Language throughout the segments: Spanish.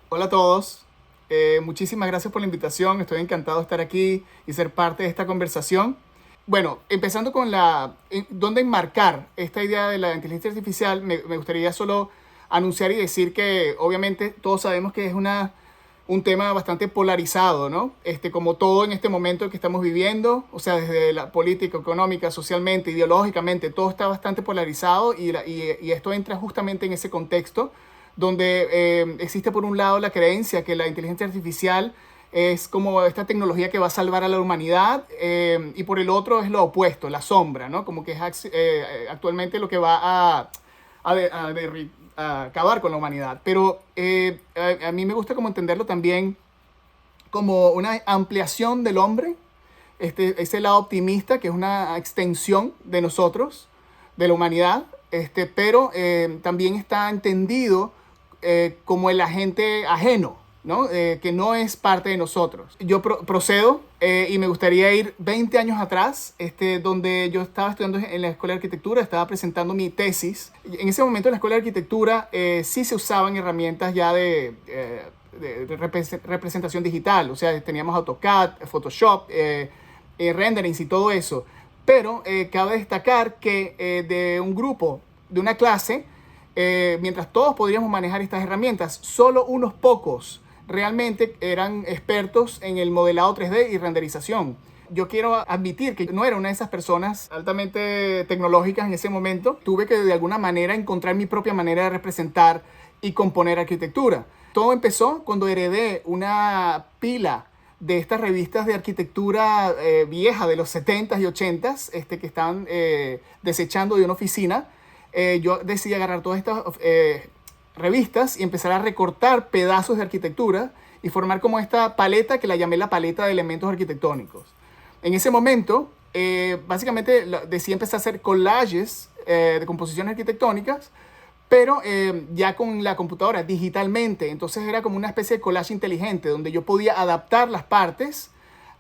Hola a todos. Muchísimas gracias por la invitación. Estoy encantado de estar aquí y ser parte de esta conversación. Bueno, empezando con dónde enmarcar esta idea de la inteligencia artificial, me gustaría solo anunciar y decir que obviamente todos sabemos que es un tema bastante polarizado, ¿no? Como todo en este momento que estamos viviendo, o sea, desde la política, económica, socialmente, ideológicamente, todo está bastante polarizado y esto entra justamente en ese contexto donde existe por un lado la creencia que la inteligencia artificial es como esta tecnología que va a salvar a la humanidad y por el otro es lo opuesto, la sombra, ¿no? Como que es actualmente lo que va a acabar con la humanidad. Pero a mí me gusta como entenderlo también como una ampliación del hombre, ese lado optimista que es una extensión de nosotros, de la humanidad, pero también está entendido como el agente ajeno, ¿no? Que no es parte de nosotros. Yo procedo y me gustaría ir 20 años atrás, donde yo estaba estudiando en la Escuela de Arquitectura, estaba presentando mi tesis. En ese momento en la Escuela de Arquitectura sí se usaban herramientas ya de representación digital, o sea, teníamos AutoCAD, Photoshop, renderings y todo eso. Pero cabe destacar que de un grupo, de una clase, mientras todos podríamos manejar estas herramientas, solo unos pocos realmente eran expertos en el modelado 3D y renderización. Yo quiero admitir que no era una de esas personas altamente tecnológicas en ese momento. Tuve que de alguna manera encontrar mi propia manera de representar y componer arquitectura. Todo empezó cuando heredé una pila de estas revistas de arquitectura vieja de los 70s y 80s que estaban desechando de una oficina. Yo decidí agarrar todas estas revistas y empezar a recortar pedazos de arquitectura y formar como esta paleta que la llamé la paleta de elementos arquitectónicos. En ese momento, básicamente decidí empezar a hacer collages de composiciones arquitectónicas, pero ya con la computadora digitalmente. Entonces era como una especie de collage inteligente donde yo podía adaptar las partes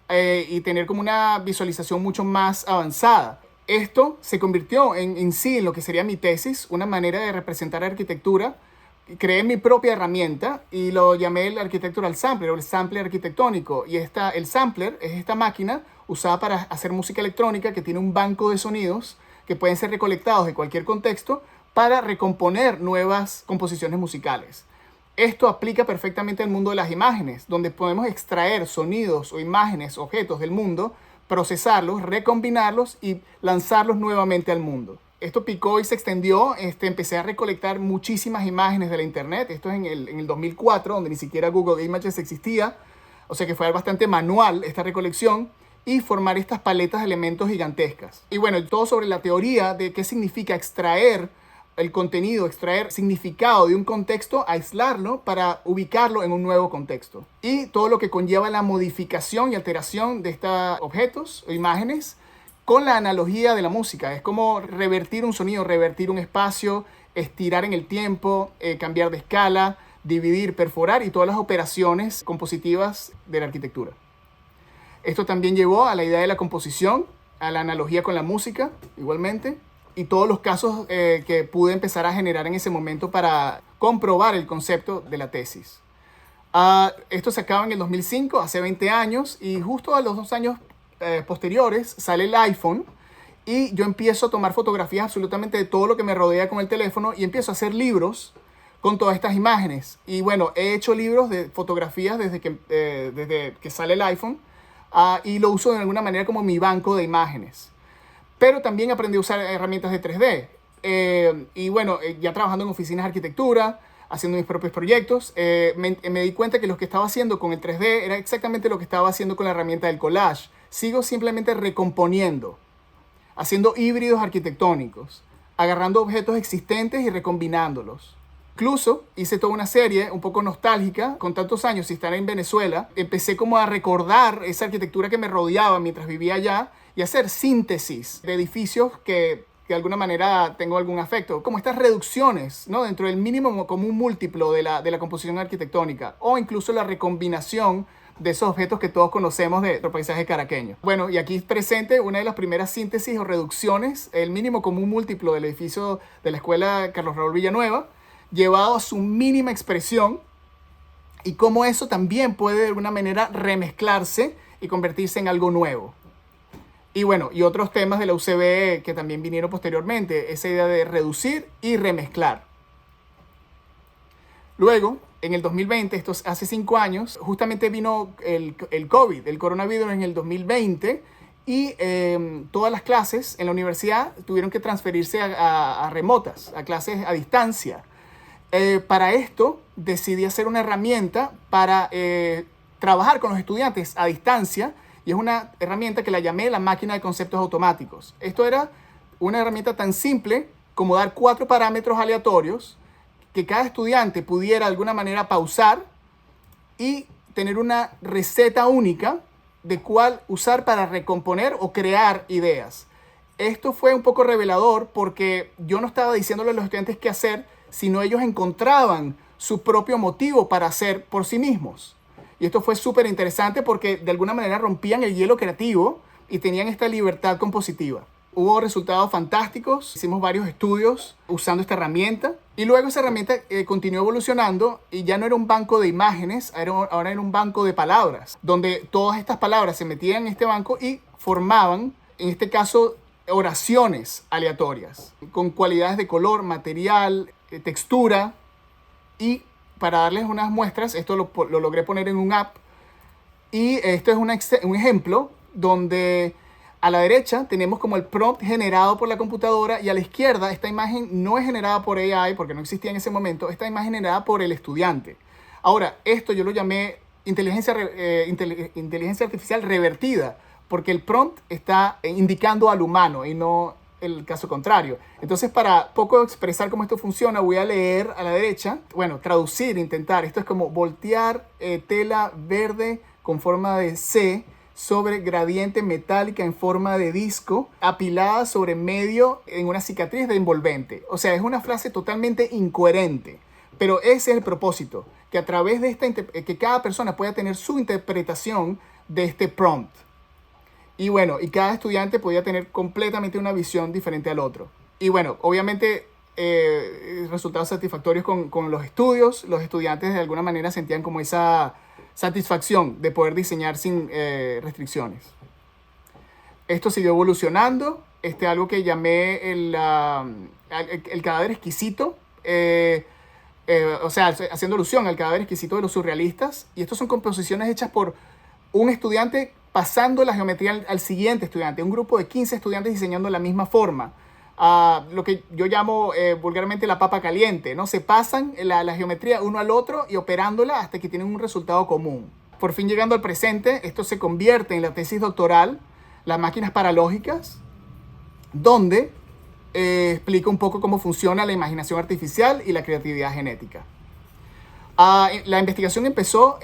y tener como una visualización mucho más avanzada. Esto se convirtió en sí, en lo que sería mi tesis, una manera de representar arquitectura. Creé mi propia herramienta y lo llamé el Architectural Sampler o el sampler arquitectónico. Y el sampler es esta máquina usada para hacer música electrónica que tiene un banco de sonidos que pueden ser recolectados de cualquier contexto para recomponer nuevas composiciones musicales. Esto aplica perfectamente al mundo de las imágenes, donde podemos extraer sonidos o imágenes, objetos del mundo, procesarlos, recombinarlos y lanzarlos nuevamente al mundo. Esto picó y se extendió. Empecé a recolectar muchísimas imágenes de la internet. Esto es en el 2004, donde ni siquiera Google Images existía. O sea que fue bastante manual esta recolección y formar estas paletas de elementos gigantescas. Y bueno, todo sobre la teoría de qué significa extraer el contenido, extraer significado de un contexto, aislarlo para ubicarlo en un nuevo contexto. Y todo lo que conlleva la modificación y alteración de estos objetos o imágenes con la analogía de la música. Es como revertir un sonido, revertir un espacio, estirar en el tiempo, cambiar de escala, dividir, perforar y todas las operaciones compositivas de la arquitectura. Esto también llevó a la idea de la composición, a la analogía con la música, igualmente, y todos los casos que pude empezar a generar en ese momento para comprobar el concepto de la tesis. Esto se acaba en el 2005, hace 20 años, y justo a los 2 años posteriores sale el iPhone y yo empiezo a tomar fotografías absolutamente de todo lo que me rodea con el teléfono y empiezo a hacer libros con todas estas imágenes. Y bueno, he hecho libros de fotografías desde que sale el iPhone y lo uso de alguna manera como mi banco de imágenes. Pero también aprendí a usar herramientas de 3D. Y bueno, ya trabajando en oficinas de arquitectura, haciendo mis propios proyectos, me di cuenta que lo que estaba haciendo con el 3D era exactamente lo que estaba haciendo con la herramienta del collage. Sigo simplemente recomponiendo, haciendo híbridos arquitectónicos, agarrando objetos existentes y recombinándolos. Incluso hice toda una serie un poco nostálgica, con tantos años y estar en Venezuela, empecé como a recordar esa arquitectura que me rodeaba mientras vivía allá y hacer síntesis de edificios que de alguna manera tengo algún afecto, como estas reducciones, ¿no? Dentro del mínimo común múltiplo de la composición arquitectónica, o incluso la recombinación de esos objetos que todos conocemos de nuestro paisaje caraqueño. Bueno, y aquí presente una de las primeras síntesis o reducciones, el mínimo común múltiplo del edificio de la Escuela Carlos Raúl Villanueva, llevado a su mínima expresión y cómo eso también puede de alguna manera remezclarse y convertirse en algo nuevo. Y bueno, y otros temas de la UCB que también vinieron posteriormente, esa idea de reducir y remezclar. Luego, en el 2020, esto es hace 5 años, justamente vino el COVID, el coronavirus en el 2020, y todas las clases en la universidad tuvieron que transferirse a remotas, a clases a distancia. Para esto decidí hacer una herramienta para trabajar con los estudiantes a distancia, y es una herramienta que la llamé la máquina de conceptos automáticos. Esto era una herramienta tan simple como dar 4 parámetros aleatorios que cada estudiante pudiera de alguna manera pausar y tener una receta única de cuál usar para recomponer o crear ideas. Esto fue un poco revelador porque yo no estaba diciéndole a los estudiantes qué hacer, sino ellos encontraban su propio motivo para hacer por sí mismos. Y esto fue súper interesante porque de alguna manera rompían el hielo creativo y tenían esta libertad compositiva. Hubo resultados fantásticos, hicimos varios estudios usando esta herramienta y luego esa herramienta continuó evolucionando y ya no era un banco de imágenes, ahora era un banco de palabras, donde todas estas palabras se metían en este banco y formaban, en este caso, oraciones aleatorias, con cualidades de color, material, textura. Y para darles unas muestras, esto lo logré poner en un app, y esto es un ejemplo donde a la derecha tenemos como el prompt generado por la computadora y a la izquierda esta imagen no es generada por AI porque no existía en ese momento, esta imagen generada por el estudiante. Ahora, esto yo lo llamé inteligencia artificial revertida porque el prompt está indicando al humano y no el caso contrario. Entonces, para poco expresar cómo esto funciona, voy a leer a la derecha, bueno, traducir, intentar. Esto es como voltear tela verde con forma de C sobre gradiente metálica en forma de disco, apilada sobre medio en una cicatriz de envolvente. O sea, es una frase totalmente incoherente, pero ese es el propósito, que a través de que cada persona pueda tener su interpretación de este prompt. Y bueno, y cada estudiante podía tener completamente una visión diferente al otro. Y bueno, obviamente resultados satisfactorios con los estudios. Los estudiantes de alguna manera sentían como esa satisfacción de poder diseñar sin restricciones. Esto siguió evolucionando. Algo que llamé el cadáver exquisito. O sea, haciendo alusión al cadáver exquisito de los surrealistas. Y estos son composiciones hechas por un estudiante pasando la geometría al siguiente estudiante. Un grupo de 15 estudiantes diseñando la misma forma. Lo que yo llamo vulgarmente la papa caliente, ¿no? Se pasan la geometría uno al otro y operándola hasta que tienen un resultado común. Por fin llegando al presente, esto se convierte en la tesis doctoral, las máquinas paralógicas, donde explico un poco cómo funciona la imaginación artificial y la creatividad genética. La investigación empezó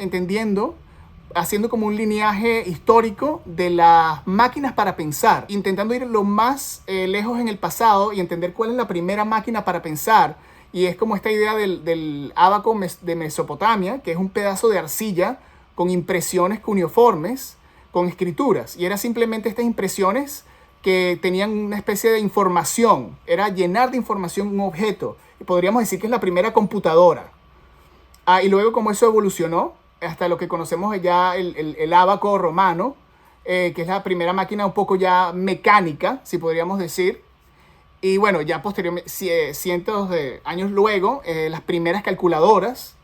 haciendo como un lineaje histórico de las máquinas para pensar, intentando ir lo más lejos en el pasado y entender cuál es la primera máquina para pensar. Y es como esta idea del ábaco de Mesopotamia, que es un pedazo de arcilla con impresiones cuneiformes, con escrituras. Y era simplemente estas impresiones que tenían una especie de información. Era llenar de información un objeto. Y podríamos decir que es la primera computadora. Y luego como eso evolucionó hasta lo que conocemos ya el ábaco romano, que es la primera máquina un poco ya mecánica, si podríamos decir. Y bueno, ya posteriormente, cientos de años luego, las primeras calculadoras,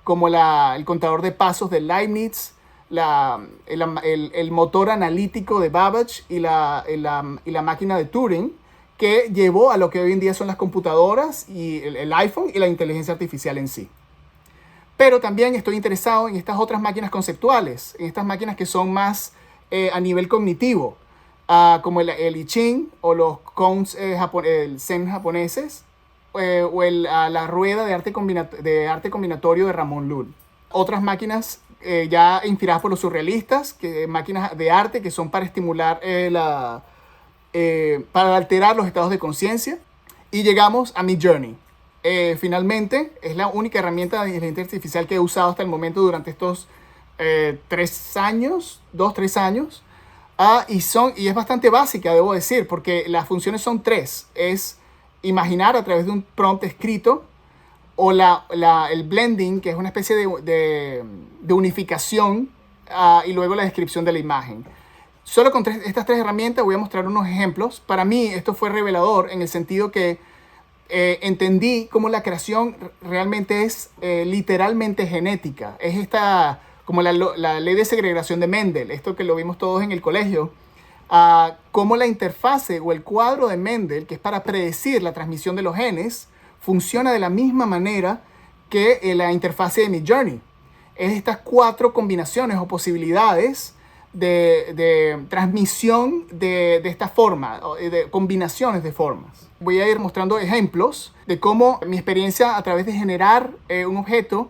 como el contador de pasos de Leibniz, el motor analítico de Babbage y la máquina de Turing, que llevó a lo que hoy en día son las computadoras y el iPhone y la inteligencia artificial en sí. Pero también estoy interesado en estas otras máquinas conceptuales, en estas máquinas que son más a nivel cognitivo, como el I Ching o los koans el Zen japoneses, o la rueda de arte combinatorio de Ramon Llull. Otras máquinas ya inspiradas por los surrealistas, máquinas de arte que son para estimular, para alterar los estados de conciencia. Y llegamos a Midjourney. Finalmente, es la única herramienta de inteligencia artificial que he usado hasta el momento durante estos 3 años. Y es bastante básica, debo decir, porque las funciones son 3. Es imaginar a través de un prompt escrito, o el blending, que es una especie de unificación, y luego la descripción de la imagen. Solo con estas tres herramientas voy a mostrar unos ejemplos. Para mí esto fue revelador en el sentido que entendí cómo la creación realmente es literalmente genética. Es como la ley de segregación de Mendel, esto que lo vimos todos en el colegio. Cómo la interfase o el cuadro de Mendel, que es para predecir la transmisión de los genes, funciona de la misma manera que la interfase de Midjourney. Es estas 4 combinaciones o posibilidades de transmisión de esta forma, de combinaciones de formas. Voy a ir mostrando ejemplos de cómo mi experiencia a través de generar un objeto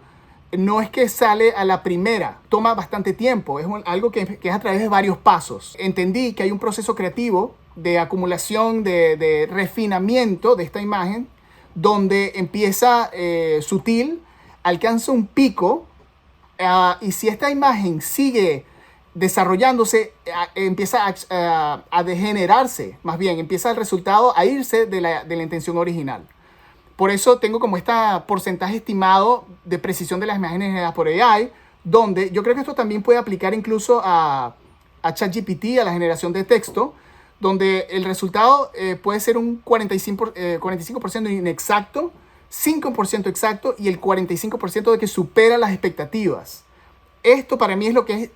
no es que sale a la primera, toma bastante tiempo, es algo que es a través de varios pasos. Entendí que hay un proceso creativo de acumulación, de refinamiento de esta imagen, donde empieza sutil, alcanza un pico, y si esta imagen sigue desarrollándose, empieza a degenerarse, más bien, empieza el resultado a irse de la intención original. Por eso tengo como este porcentaje estimado de precisión de las imágenes generadas por AI, donde yo creo que esto también puede aplicar incluso a ChatGPT, a la generación de texto, donde el resultado puede ser un 45% inexacto, 5% exacto y el 45% de que supera las expectativas. Esto para mí es lo que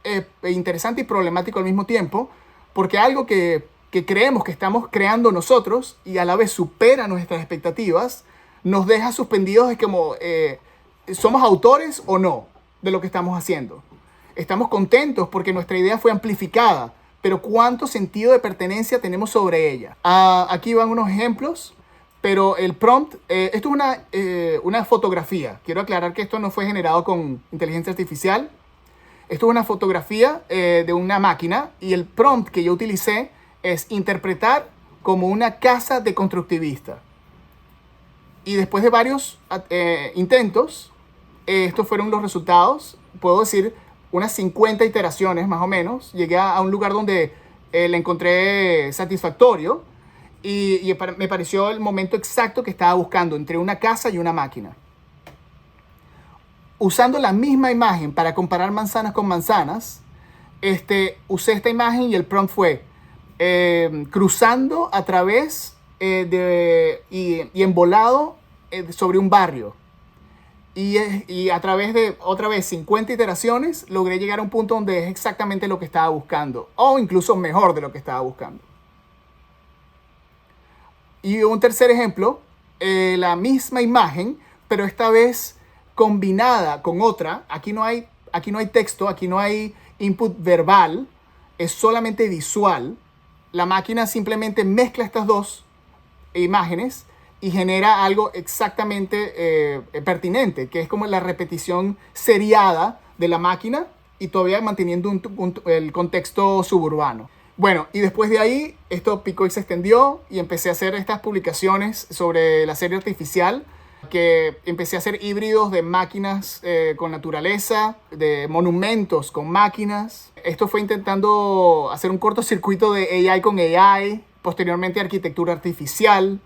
es interesante y problemático al mismo tiempo, porque algo que creemos que estamos creando nosotros y a la vez supera nuestras expectativas, nos deja suspendidos de como somos autores o no de lo que estamos haciendo. Estamos contentos porque nuestra idea fue amplificada, pero ¿cuánto sentido de pertenencia tenemos sobre ella? Aquí van unos ejemplos, pero el prompt, esto es una fotografía. Quiero aclarar que esto no fue generado con inteligencia artificial. Esto es una fotografía de una máquina y el prompt que yo utilicé es interpretar como una casa de constructivista. Y después de varios intentos, estos fueron los resultados. Puedo decir unas 50 iteraciones más o menos. Llegué a un lugar donde la encontré satisfactorio y me pareció el momento exacto que estaba buscando entre una casa y una máquina. Usando la misma imagen para comparar manzanas con manzanas, usé esta imagen y el prompt fue cruzando a través y embolado sobre un barrio. Y a través de, otra vez, 50 iteraciones, logré llegar a un punto donde es exactamente lo que estaba buscando, o incluso mejor de lo que estaba buscando. Y un tercer ejemplo, la misma imagen, pero esta vez combinada con otra. Aquí no hay texto, aquí no hay input verbal, es solamente visual. La máquina simplemente mezcla estas dos imágenes y genera algo exactamente pertinente, que es como la repetición seriada de la máquina y todavía manteniendo el contexto suburbano. Bueno, y después de ahí, esto picó y se extendió y empecé a hacer estas publicaciones sobre la serie artificial, que empecé a hacer híbridos de máquinas con naturaleza, de monumentos con máquinas. Esto fue intentando hacer un cortocircuito de AI con AI, posteriormente arquitectura artificial,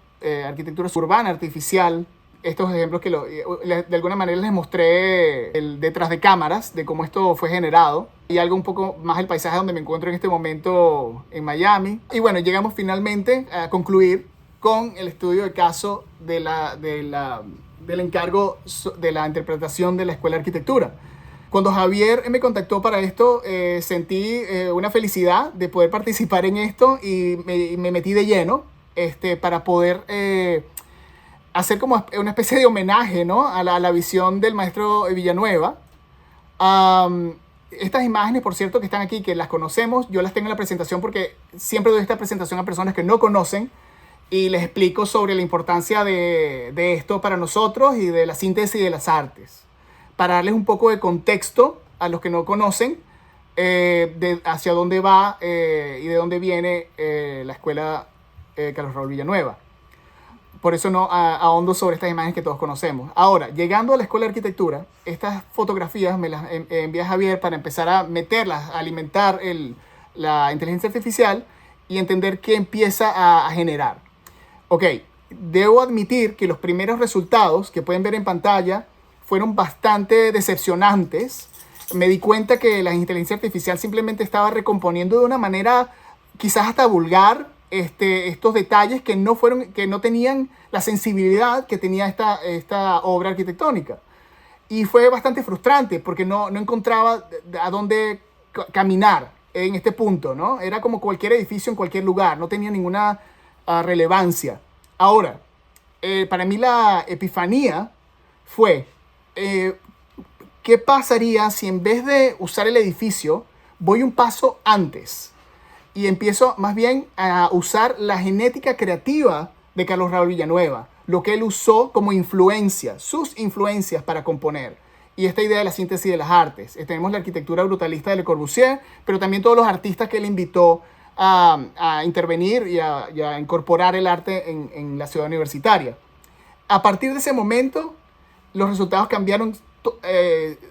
arquitectura urbana artificial. Estos ejemplos que de alguna manera les mostré el detrás de cámaras de cómo esto fue generado y algo un poco más el paisaje donde me encuentro en este momento en Miami. Y bueno, llegamos finalmente a concluir con el estudio de caso del encargo de la interpretación de la Escuela de Arquitectura. Cuando Javier me contactó para esto, sentí una felicidad de poder participar en esto y me metí de lleno para poder hacer como una especie de homenaje, ¿no? a la visión del maestro Villanueva. Estas imágenes, por cierto, que están aquí, que las conocemos, yo las tengo en la presentación porque siempre doy esta presentación a personas que no conocen y les explico sobre la importancia de esto para nosotros y de la síntesis de las artes, para darles un poco de contexto a los que no conocen hacia dónde va y de dónde viene la Escuela Carlos Raúl Villanueva. Por eso no ahondo sobre estas imágenes que todos conocemos. Ahora, llegando a la Escuela de Arquitectura, estas fotografías me las envía Javier para empezar a meterlas, a alimentar la inteligencia artificial y entender qué empieza a generar. Ok, debo admitir que los primeros resultados que pueden ver en pantalla fueron bastante decepcionantes. Me di cuenta que la inteligencia artificial simplemente estaba recomponiendo de una manera quizás hasta vulgar estos detalles que no tenían la sensibilidad que tenía esta obra arquitectónica. Y fue bastante frustrante porque no encontraba a dónde caminar en este punto, ¿no? Era como cualquier edificio en cualquier lugar, no tenía ninguna relevancia. Ahora, para mí la epifanía fue, ¿qué pasaría si en vez de usar el edificio, voy un paso antes y empiezo más bien a usar la genética creativa de Carlos Raúl Villanueva, lo que él usó como influencia, sus influencias para componer? Y esta idea de la síntesis de las artes. Tenemos la arquitectura brutalista de Le Corbusier, pero también todos los artistas que él invitó a intervenir y a incorporar el arte en la ciudad universitaria. A partir de ese momento, los resultados cambiaron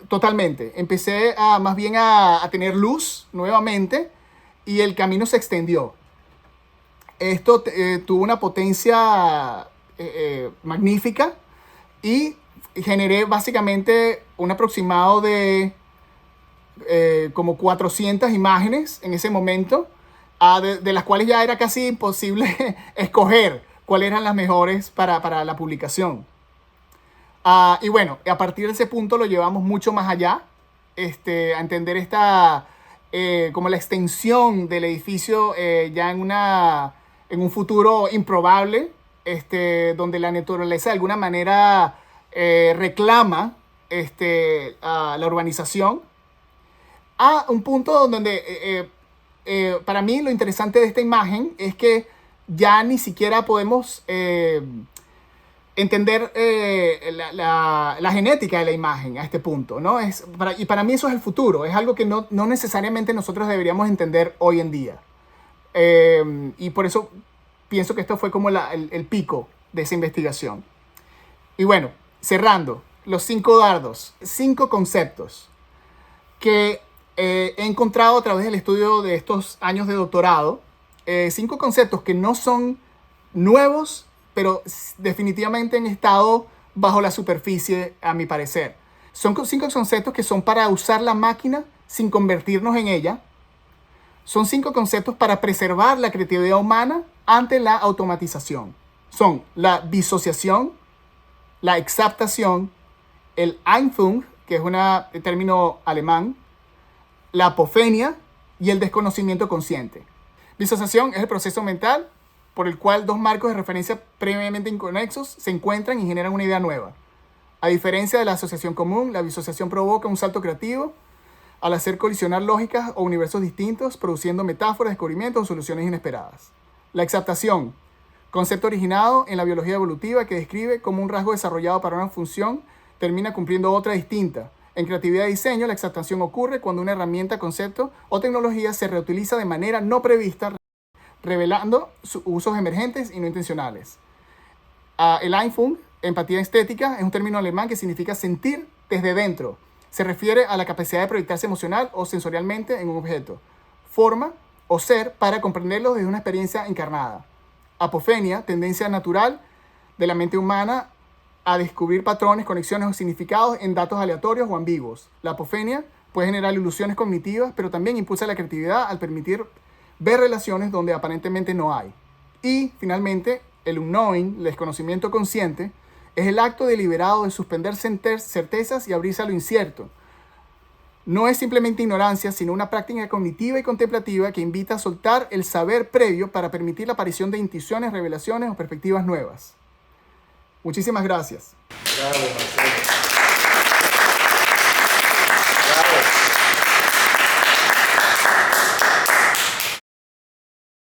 totalmente. Empecé más bien a tener luz nuevamente y el camino se extendió. Esto tuvo una potencia magnífica y generé básicamente un aproximado de como 400 imágenes en ese momento, de las cuales ya era casi imposible escoger cuáles eran las mejores para la publicación. Y bueno, a partir de ese punto lo llevamos mucho más allá, a entender como la extensión del edificio ya en un futuro improbable, donde la naturaleza de alguna manera reclama a la urbanización, a un punto donde para mí lo interesante de esta imagen es que ya ni siquiera podemos entender la genética de la imagen a este punto, ¿no? Y para mí eso es el futuro, es algo que no necesariamente nosotros deberíamos entender hoy en día. Y por eso pienso que esto fue como el pico de esa investigación. Y bueno, cerrando, los 5 dardos, 5 conceptos que he encontrado a través del estudio de estos años de doctorado. 5 conceptos que no son nuevos, pero definitivamente han estado bajo la superficie, a mi parecer. Son 5 conceptos que son para usar la máquina sin convertirnos en ella. Son 5 conceptos para preservar la creatividad humana ante la automatización. Son la disociación, la exaptación, el Einfühlung, que es un término alemán, la apofenia y el desconocimiento consciente. Disociación es el proceso mental por el cual dos marcos de referencia previamente inconexos se encuentran y generan una idea nueva. A diferencia de la asociación común, la disociación provoca un salto creativo al hacer colisionar lógicas o universos distintos, produciendo metáforas, descubrimientos o soluciones inesperadas. La exaptación, concepto originado en la biología evolutiva que describe cómo un rasgo desarrollado para una función termina cumpliendo otra distinta. En creatividad y diseño, la exaptación ocurre cuando una herramienta, concepto o tecnología se reutiliza de manera no prevista, revelando usos emergentes y no intencionales. El Einfühlung, empatía estética, es un término alemán que significa sentir desde dentro. Se refiere a la capacidad de proyectarse emocional o sensorialmente en un objeto, forma o ser para comprenderlo desde una experiencia encarnada. Apofenia, tendencia natural de la mente humana a descubrir patrones, conexiones o significados en datos aleatorios o ambiguos. La apofenia puede generar ilusiones cognitivas, pero también impulsa la creatividad al permitir ver relaciones donde aparentemente no hay. Y, finalmente, el unknowing, el desconocimiento consciente, es el acto deliberado de suspender certezas y abrirse a lo incierto. No es simplemente ignorancia, sino una práctica cognitiva y contemplativa que invita a soltar el saber previo para permitir la aparición de intuiciones, revelaciones o perspectivas nuevas. Muchísimas gracias. Bravo, Marcelo.